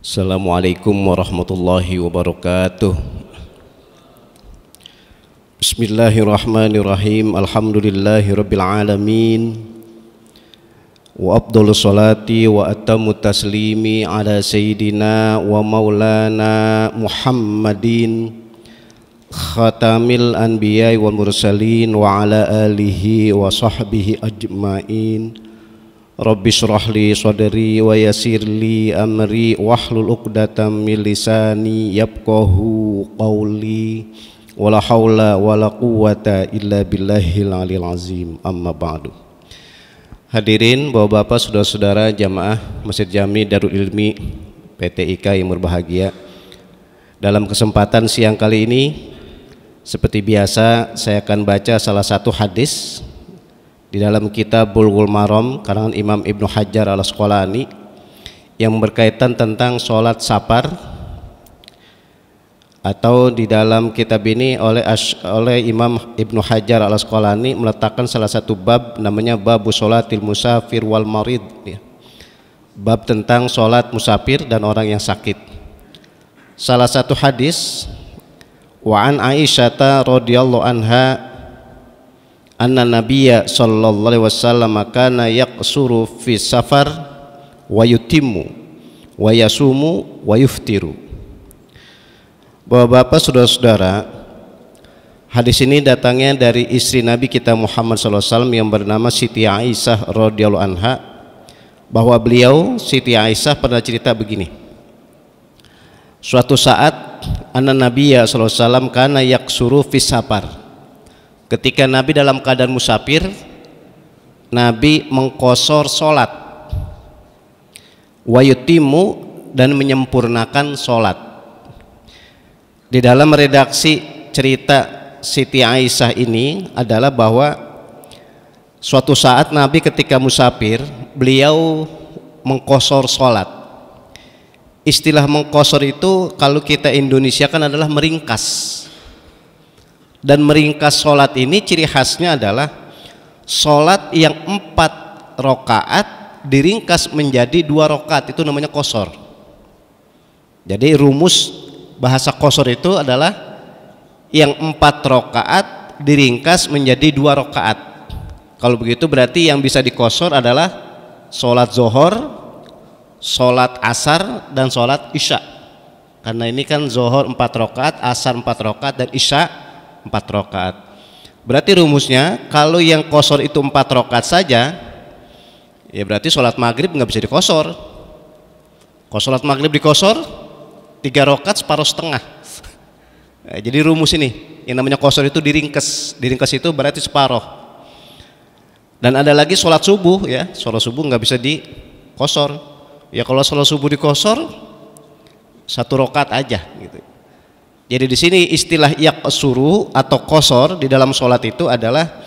Assalamualaikum warahmatullahi wabarakatuh. Bismillahirrahmanirrahim. Alhamdulillahi rabbil alamin. Wa afdhalus salati wa atammu taslimi ala sayyidina wa maulana Muhammadin khatamil anbiya'i wal mursalin wa ala alihi wa sahbihi ajma'in. Rabbi shrah li sadri wa yassir li amri wahlul 'uqdatam min lisani yafqahu qawli wala haula wala quwwata illa billahil aliyil azim. Amma ba'du. Hadirin Bapak-bapak, saudara-saudara jamaah Masjid Jami Darul Ilmi PTIK yang berbahagia, dalam kesempatan siang kali ini seperti biasa saya akan baca salah satu hadis di dalam kitab Bulughul Maram karangan Imam Ibnu Hajar Al-Asqalani yang berkaitan tentang sholat safar, atau di dalam kitab ini oleh Imam Ibnu Hajar Al-Asqalani meletakkan salah satu bab namanya babu sholatil musafir wal marid, bab tentang sholat musafir dan orang yang sakit. Salah satu hadis, wa an Aisyata radhiyallahu anha anna nabiyya sallallahu alaihi wasallam kana yaqsuru fi safar wa yutimmu wa yasumu wa yuftiru. Bapak-bapak, saudara-saudara, hadis ini datangnya dari istri Nabi kita Muhammad sallallahu alaihi wasallam yang bernama Siti Aisyah radhiyallahu anha, bahwa beliau Siti Aisyah pernah cerita begini. Suatu saat anna nabiyya sallallahu alaihi wasallam kana yaqsuru fi safar. Ketika Nabi dalam keadaan musafir, Nabi mengqosor sholat, wa yutimmu, dan menyempurnakan sholat. Di dalam redaksi cerita Siti Aisyah ini adalah bahwa suatu saat Nabi ketika musafir, beliau mengqosor sholat. Istilah mengqosor itu kalau kita Indonesia kan adalah meringkas. Dan meringkas sholat ini ciri khasnya adalah sholat yang 4 rakaat diringkas menjadi 2 rakaat, itu namanya qosor. Jadi rumus bahasa qosor itu adalah yang 4 rakaat diringkas menjadi 2 rakaat. Kalau begitu berarti yang bisa diqosor adalah sholat zuhur, sholat asar, dan sholat isya. Karena ini kan zuhur 4 rakaat, asar 4 rakaat, dan isya 4 rakaat. Berarti rumusnya kalau yang qosor itu 4 rakaat saja, ya berarti sholat maghrib nggak bisa dikosor. Kalau sholat maghrib dikosor 3 rakaat separuh setengah. Jadi rumus ini yang namanya qosor itu diringkas. Diringkas itu berarti separuh. Dan ada lagi sholat subuh, ya sholat subuh nggak bisa dikosor. Ya kalau sholat subuh dikosor 1 rakaat aja gitu. Jadi di sini istilah yaqsuru atau qosor di dalam sholat itu adalah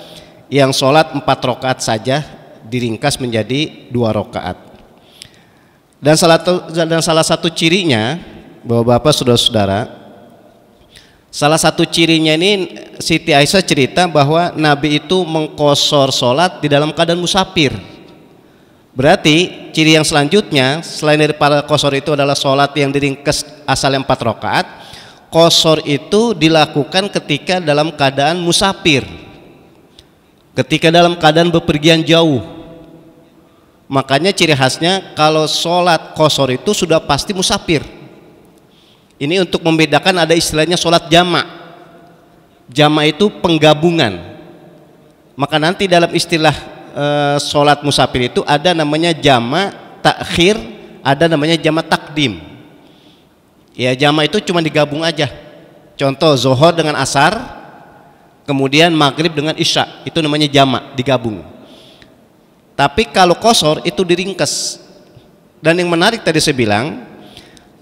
yang sholat 4 rakaat saja diringkas menjadi 2 rakaat. Dan salah satu cirinya, Bapak-bapak, saudara-saudara, salah satu cirinya ini Siti Aisyah cerita bahwa Nabi itu mengqosor sholat di dalam keadaan musafir. Berarti ciri yang selanjutnya selain daripada qosor itu adalah sholat yang diringkas asalnya 4 rakaat. Qosor itu dilakukan ketika dalam keadaan musafir, ketika dalam keadaan bepergian jauh. Makanya ciri khasnya kalau sholat qosor itu sudah pasti musafir. Ini untuk membedakan, ada istilahnya sholat jamak. Jamak itu penggabungan. Maka nanti dalam istilah sholat musafir itu ada namanya jamak takhir, ada namanya jamak takdim. Ya jamak itu cuma digabung aja. Contoh zuhur dengan asar, kemudian maghrib dengan isya, itu namanya jamak, digabung. Tapi kalau qosor itu diringkas. Dan yang menarik tadi saya bilang,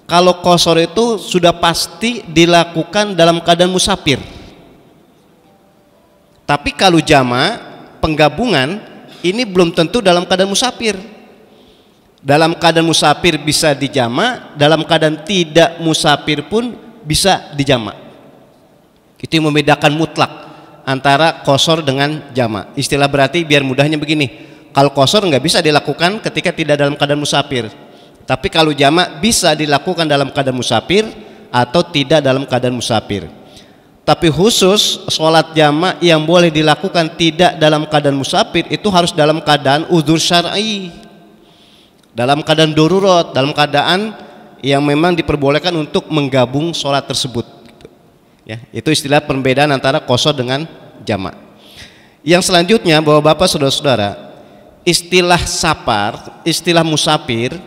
kalau qosor itu sudah pasti dilakukan dalam keadaan musafir. Tapi kalau jamak, penggabungan, ini belum tentu dalam keadaan musafir. Dalam keadaan musafir bisa dijamak, dalam keadaan tidak musafir pun bisa dijamak. Itu yang membedakan mutlak antara qosor dengan jamak. Istilah berarti biar mudahnya begini, kalau qosor nggak bisa dilakukan ketika tidak dalam keadaan musafir, Tapi kalau jamak bisa dilakukan dalam keadaan musafir atau tidak dalam keadaan musafir. Tapi khusus sholat jamak yang boleh dilakukan tidak dalam keadaan musafir itu harus dalam keadaan uzur syar'i, dalam keadaan darurat, dalam keadaan yang memang diperbolehkan untuk menggabung sholat tersebut. Ya, itu istilah perbedaan antara qasar dengan jamak. Yang selanjutnya, Bapak-bapak, saudara-saudara, istilah safar, istilah musafir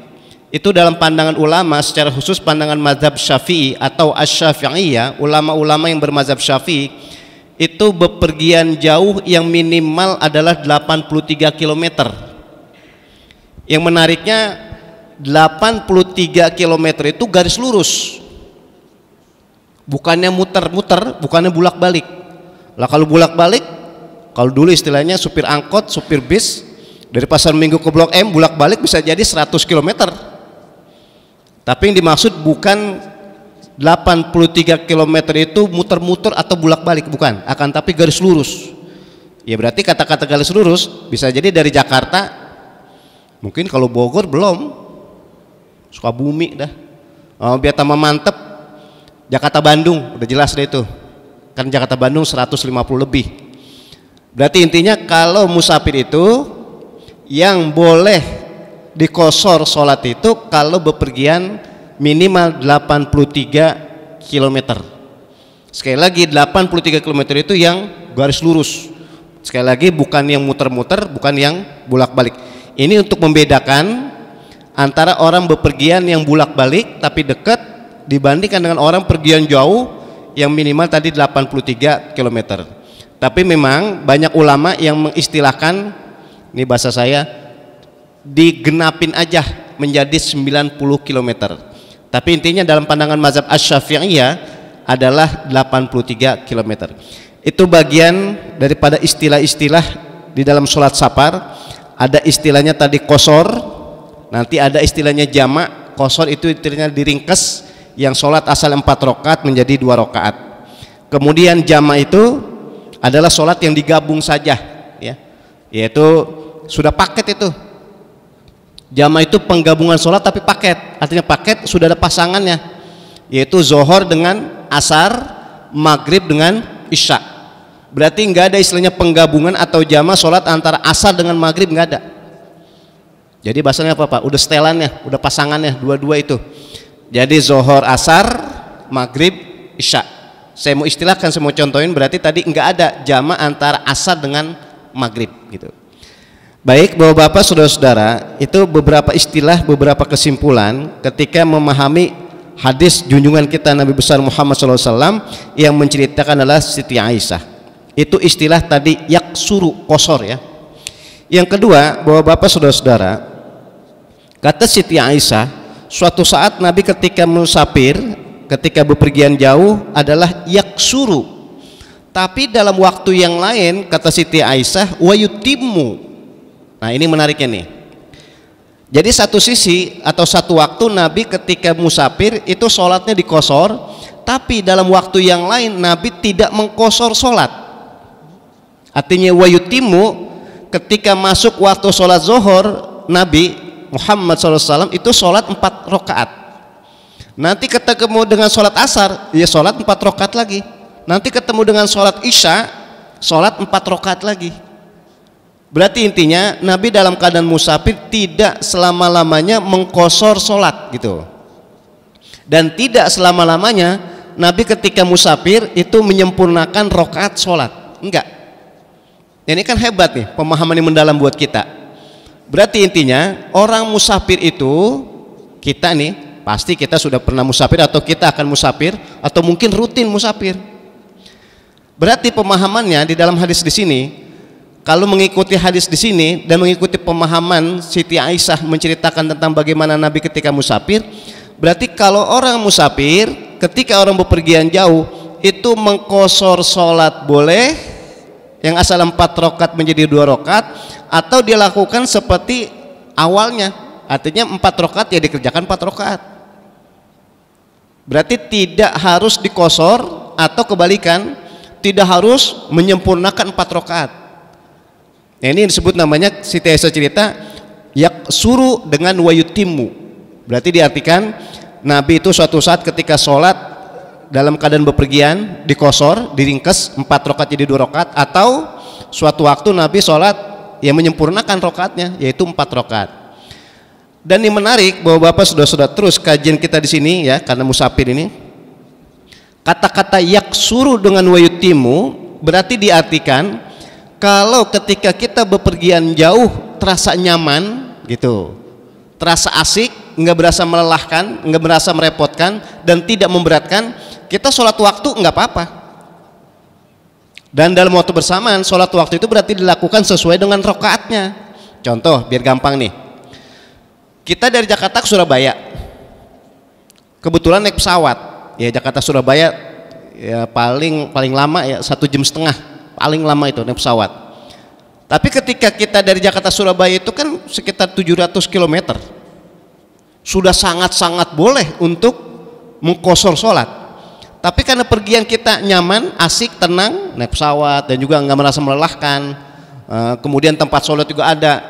itu dalam pandangan ulama, secara khusus pandangan mazhab Syafi'i atau Asy-Syafi'iyah, ulama-ulama yang bermazhab Syafi'i, itu bepergian jauh yang minimal adalah 83 km. Yang menariknya 83 km itu garis lurus, bukannya muter-muter, bukannya bulak-balik. Lah kalau bulak-balik, kalau dulu istilahnya supir angkot, supir bis dari Pasar Minggu ke Blok M bulak-balik bisa jadi 100 km. Tapi yang dimaksud bukan 83 km itu muter-muter atau bulak-balik, bukan, akan tapi garis lurus. Ya berarti kata-kata garis lurus bisa jadi dari Jakarta, mungkin kalau Bogor belum, Sukabumi dah. Biar tambah mantep, Jakarta Bandung udah jelas deh itu. Kan Jakarta Bandung 150 lebih. Berarti intinya kalau musafir itu yang boleh dikosor sholat itu kalau bepergian minimal 83 km. Sekali lagi 83 km itu yang garis lurus. Sekali lagi bukan yang muter-muter, bukan yang bulak-balik. Ini untuk membedakan antara orang bepergian yang bulak-balik tapi dekat dibandingkan dengan orang pergian jauh yang minimal tadi 83 km. Tapi memang banyak ulama yang mengistilahkan, ini bahasa saya, digenapin aja menjadi 90 km. Tapi intinya dalam pandangan mazhab Asy-Syafi'iyah adalah 83 km. Itu bagian daripada istilah-istilah di dalam sholat safar. Ada istilahnya tadi qasar, nanti ada istilahnya jamak. Qasar itu istilahnya diringkes, yang sholat asal 4 rakaat menjadi 2 rakaat. Kemudian jamak itu adalah sholat yang digabung saja, ya, yaitu sudah paket itu. Jamak itu penggabungan sholat tapi paket, artinya paket sudah ada pasangannya, yaitu zohor dengan asar, maghrib dengan isya. Berarti nggak ada istilahnya penggabungan atau jamak sholat antara asar dengan maghrib, nggak ada. Jadi bahasanya apa Pak? Udah setelannya, udah pasangannya dua-dua itu. Jadi zohor asar, maghrib isya. Saya mau istilahkan, saya mau contohin, berarti tadi nggak ada jamak antara asar dengan maghrib gitu. Baik Bapak-bapak, saudara-saudara, itu beberapa istilah, beberapa kesimpulan ketika memahami hadis junjungan kita Nabi besar Muhammad SAW yang menceritakan adalah Siti Aisyah. Itu istilah tadi yaksuru, qasar ya. Yang kedua, Bapak-bapak, saudara-saudara, kata Siti Aisyah, suatu saat Nabi ketika musafir, ketika bepergian jauh adalah yaksuru. Tapi dalam waktu yang lain kata Siti Aisyah wa yutimmu. Nah ini menariknya nih. Jadi satu sisi atau satu waktu Nabi ketika musafir itu sholatnya dikosor, tapi dalam waktu yang lain Nabi tidak mengkosor sholat. Artinya wayutimu, ketika masuk waktu sholat zuhur Nabi Muhammad SAW itu sholat 4 rakaat. Nanti ketemu dengan sholat asar, ya sholat 4 rakaat lagi. Nanti ketemu dengan sholat isya, sholat 4 rakaat lagi. Berarti intinya Nabi dalam keadaan musafir tidak selama-lamanya mengkosor sholat gitu. Dan tidak selama-lamanya Nabi ketika musafir itu menyempurnakan rakaat sholat. Enggak. Ini kan hebat nih, pemahaman yang mendalam buat kita. Berarti intinya orang musafir itu, kita nih pasti kita sudah pernah musafir atau kita akan musafir atau mungkin rutin musafir. Berarti pemahamannya di dalam hadis di sini, kalau mengikuti hadis di sini dan mengikuti pemahaman Siti Aisyah menceritakan tentang bagaimana Nabi ketika musafir, berarti kalau orang musafir ketika orang bepergian jauh itu mengkosor sholat boleh, yang asal 4 rakaat menjadi 2 rakaat, atau dia lakukan seperti awalnya, artinya 4 rakaat ya dikerjakan 4 rakaat. Berarti tidak harus dikosor atau kebalikan, tidak harus menyempurnakan 4 rakaat. Nah, ini disebut namanya Siti Aisyah cerita yaksuru dengan wayutimu. Berarti diartikan Nabi itu suatu saat ketika sholat dalam keadaan bepergian dikosor, diringkes 4 rakaat jadi 2 rakaat, atau suatu waktu Nabi sholat yang menyempurnakan rakaatnya yaitu 4 rakaat. Dan ini menarik bahwa Bapak sudah terus kajian kita di sini ya, karena musafir ini kata-kata yaksuru dengan wayutimu berarti diartikan kalau ketika kita bepergian jauh terasa nyaman gitu, terasa asik, nggak berasa melelahkan, nggak berasa merepotkan dan tidak memberatkan, kita sholat waktu nggak apa-apa. Dan dalam waktu bersamaan sholat waktu itu berarti dilakukan sesuai dengan rakaatnya. Contoh biar gampang nih, kita dari Jakarta ke Surabaya kebetulan naik pesawat ya, Jakarta Surabaya ya paling lama ya 1,5 jam paling lama itu naik pesawat. Tapi ketika kita dari Jakarta Surabaya itu kan sekitar 700 km, sudah sangat-sangat boleh untuk mengkosor sholat. Tapi karena pergian kita nyaman, asik, tenang, naik pesawat dan juga nggak merasa melelahkan, kemudian tempat sholat juga ada,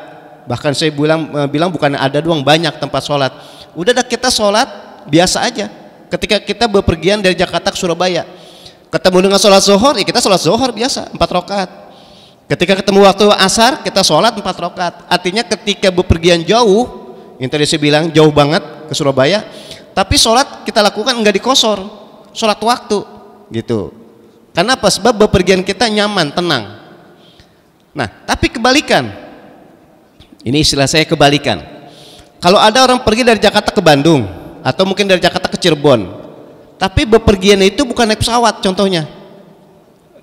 bahkan saya bilang bukan ada doang, banyak tempat sholat. Udah dah kita sholat biasa aja. Ketika kita bepergian dari Jakarta ke Surabaya, ketemu dengan sholat zuhur, ya kita sholat zuhur biasa 4 rakaat. Ketika ketemu waktu asar, kita sholat 4 rakaat. Artinya ketika bepergian jauh, yang tadi saya bilang jauh banget ke Surabaya, tapi sholat kita lakukan enggak dikosor, sholat waktu gitu. Karena apa? Sebab bepergian kita nyaman, tenang. Nah, tapi kebalikan, ini istilah saya kebalikan. Kalau ada orang pergi dari Jakarta ke Bandung, atau mungkin dari Jakarta ke Cirebon, tapi bepergian itu bukan naik pesawat, contohnya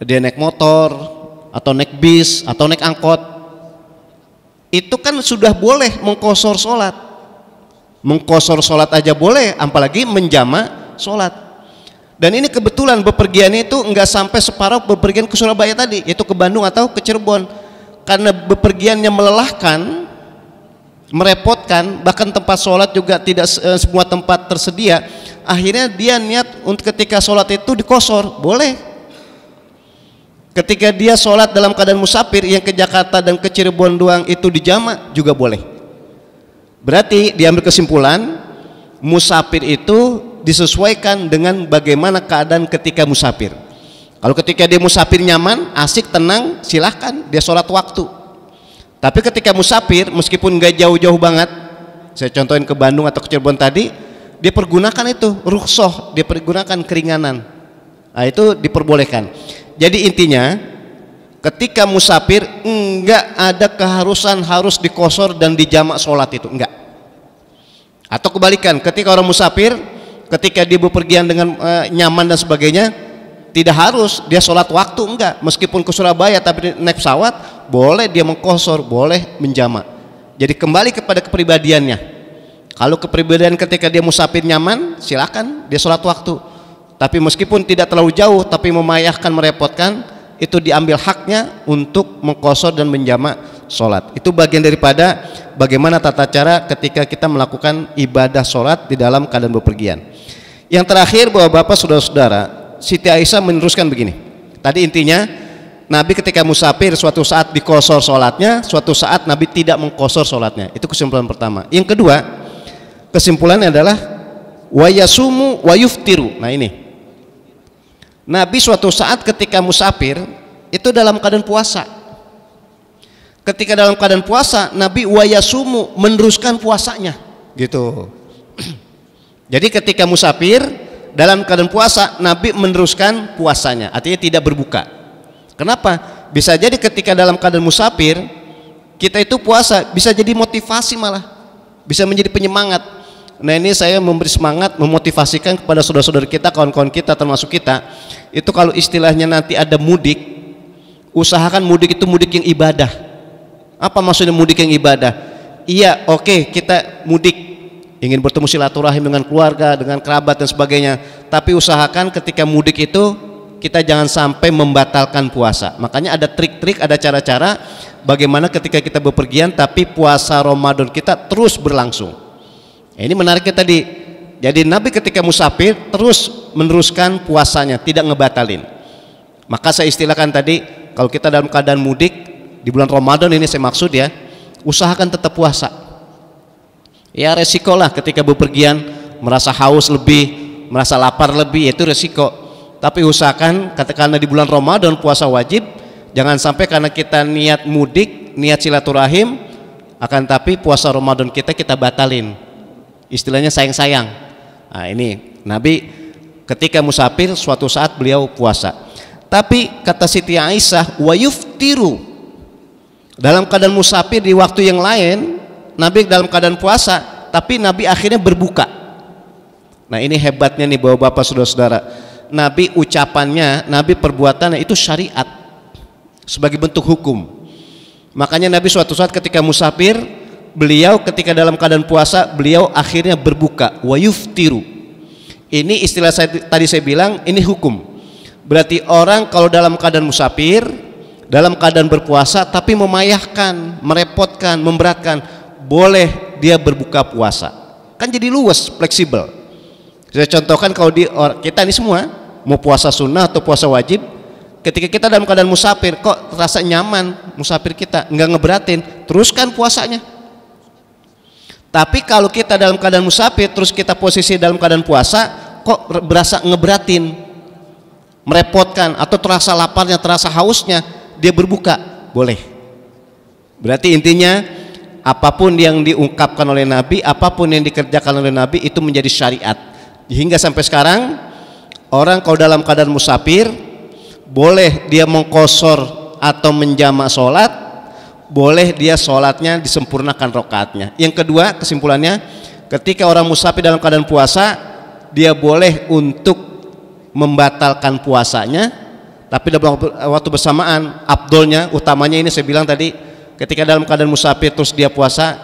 dia naik motor atau naik bis atau naik angkot, itu kan sudah boleh mengkosor sholat. Mengkosor sholat aja boleh, apalagi menjama sholat. Dan ini kebetulan bepergian itu enggak sampai separuh bepergian ke Surabaya tadi, yaitu ke Bandung atau ke Cirebon. Karena bepergiannya melelahkan, merepotkan, bahkan tempat sholat juga tidak semua tempat tersedia, akhirnya dia niat untuk ketika sholat itu dikosor, boleh. Ketika dia sholat dalam keadaan musafir yang ke Jakarta dan ke Cirebon doang itu dijama juga boleh. Berarti diambil kesimpulan musafir itu disesuaikan dengan bagaimana keadaan ketika musafir. Kalau ketika dia musafir nyaman, asik, tenang, silahkan dia sholat waktu. Tapi ketika musafir, meskipun nggak jauh-jauh banget, saya contohin ke Bandung atau ke Cirebon tadi, dia pergunakan itu rukhsah, dia pergunakan keringanan. Nah, itu diperbolehkan. Jadi intinya, ketika musafir enggak ada keharusan harus dikosor dan dijamak sholat itu, enggak. Atau kebalikan, ketika orang musafir, ketika dia bepergian dengan nyaman dan sebagainya, tidak harus dia sholat waktu, enggak. Meskipun ke Surabaya tapi naik pesawat, boleh dia mengkosor, boleh menjamak. Jadi kembali kepada kepribadiannya. Kalau kepribadian ketika dia musafir nyaman, silakan dia sholat waktu. Tapi meskipun tidak terlalu jauh tapi memayahkan, merepotkan, itu diambil haknya untuk mengkosor dan menjamak sholat. Itu bagian daripada bagaimana tata cara ketika kita melakukan ibadah sholat di dalam keadaan bepergian. Yang terakhir, bahwa Bapak saudara-saudara, Siti Aisyah meneruskan begini. Tadi intinya Nabi ketika musafir suatu saat dikosor sholatnya, suatu saat Nabi tidak mengkosor sholatnya. Itu kesimpulan pertama. Yang kedua, kesimpulannya adalah wayasumu wayuftiru. Nah ini, Nabi suatu saat ketika musafir itu dalam keadaan puasa. Ketika dalam keadaan puasa, Nabi wayasumu, meneruskan puasanya gitu. Jadi ketika musafir dalam keadaan puasa, Nabi meneruskan puasanya, artinya tidak berbuka. Kenapa? Bisa jadi ketika dalam keadaan musafir kita itu puasa, bisa jadi motivasi, malah bisa menjadi penyemangat. Nah ini saya memberi semangat, memotivasikan kepada saudara-saudara kita, kawan-kawan kita, termasuk kita, itu kalau istilahnya nanti ada mudik, usahakan mudik itu mudik yang ibadah. Apa maksudnya mudik yang ibadah? Iya, oke, kita mudik ingin bertemu silaturahim dengan keluarga, dengan kerabat dan sebagainya, tapi usahakan ketika mudik itu kita jangan sampai membatalkan puasa. Makanya ada trik-trik, ada cara-cara bagaimana ketika kita bepergian tapi puasa Ramadan kita terus berlangsung. Ini menariknya tadi. Jadi Nabi ketika musafir terus meneruskan puasanya, tidak ngebatalin. Maka saya istilahkan tadi, kalau kita dalam keadaan mudik di bulan Ramadan ini, saya maksud ya, usahakan tetap puasa. Ya resiko lah ketika bepergian, merasa haus lebih, merasa lapar lebih, itu resiko. Tapi usahakan katakanlah di bulan Ramadan puasa wajib, jangan sampai karena kita niat mudik, niat silaturahim, akan tapi puasa Ramadan kita batalin. Istilahnya sayang-sayang. Nah ini Nabi ketika musafir suatu saat beliau puasa. Tapi kata Siti Aisyah, wa yuftiru, dalam keadaan musafir di waktu yang lain Nabi dalam keadaan puasa, tapi Nabi akhirnya berbuka. Nah ini hebatnya nih bapak-bapak saudara-saudara, Nabi ucapannya, Nabi perbuatannya itu syariat sebagai bentuk hukum. Makanya Nabi suatu saat ketika musafir, beliau ketika dalam keadaan puasa, beliau akhirnya berbuka, wa yuftiru. Ini istilah tadi saya bilang, ini hukum. Berarti orang kalau dalam keadaan musafir, dalam keadaan berpuasa tapi memayahkan, merepotkan, memberatkan, boleh dia berbuka puasa. Kan jadi luas, fleksibel. Saya contohkan kalau kita ini semua mau puasa sunnah atau puasa wajib, ketika kita dalam keadaan musafir kok rasa nyaman, musafir kita nggak ngeberatin, teruskan puasanya. Tapi kalau kita dalam keadaan musafir terus kita posisi dalam keadaan puasa, kok berasa ngeberatin, merepotkan, atau terasa laparnya, terasa hausnya, dia berbuka, boleh. Berarti intinya apapun yang diungkapkan oleh Nabi, apapun yang dikerjakan oleh Nabi itu menjadi syariat. Hingga sampai sekarang orang kalau dalam keadaan musafir boleh dia mengqosor atau menjamak sholat, boleh dia sholatnya disempurnakan rakaatnya. Yang kedua kesimpulannya, ketika orang musafir dalam keadaan puasa, dia boleh untuk membatalkan puasanya, tapi dalam waktu bersamaan afdolnya, utamanya ini saya bilang tadi, ketika dalam keadaan musafir terus dia puasa,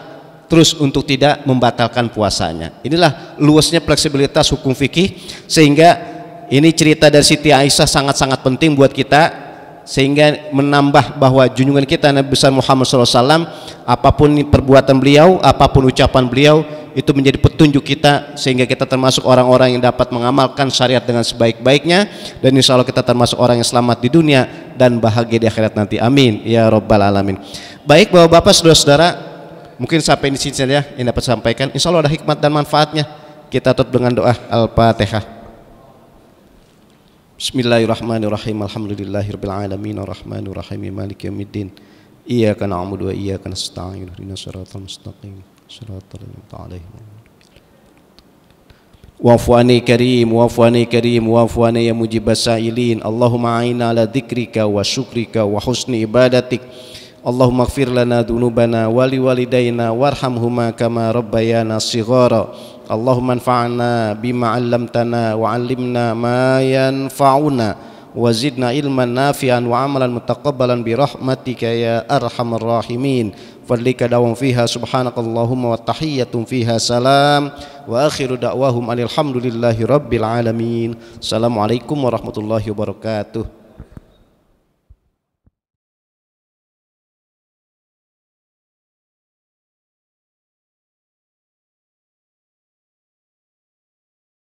terus untuk tidak membatalkan puasanya. Inilah luasnya fleksibilitas hukum fikih, sehingga ini cerita dari Siti Aisyah sangat-sangat penting buat kita, sehingga menambah bahwa junjungan kita Nabi besar Muhammad SAW, apapun perbuatan beliau, apapun ucapan beliau, itu menjadi petunjuk kita, sehingga kita termasuk orang-orang yang dapat mengamalkan syariat dengan sebaik-baiknya, dan insya Allah kita termasuk orang yang selamat di dunia dan bahagia di akhirat nanti. Amin ya Rabbal Alamin. Baik bapak-bapak saudara-saudara, mungkin sampai di sini saja yang dapat sampaikan. Insya Allah ada hikmat dan manfaatnya. Kita tutup dengan doa Al-Fatihah. Bismillahirrahmanirrahim. Alhamdulillahirabbil alamin arrahmanir rahim maliki yaumiddin. Iyyaka na'budu wa iyyaka nasta'in. Ihdinas siratal mustaqim. Shiratal ladzina alaihim. Wa'fu anni karim, wa'fu anni karim, wa'fu anni ya mujibas sa'ilin. Allahumma a'inna ala dzikrika wa syukrika wa husni ibadatik. Allahumma ighfir lana dzunubana wa liwalidayna warhamhuma kama rabbayana shighara. Allahumma anfa'na bima 'allamtana wa 'allimna ma yanfa'una wa zidna ilman nafi'an wa 'amalan mutaqabbalan bi rahmatika ya arhamar rahimin. Fadlika dawam fiha subhanakallahumma wa tahiyyatun fiha salam wa akhiru da'wahum alhamdulillahi rabbil alamin. Assalamualaikum warahmatullahi wabarakatuh.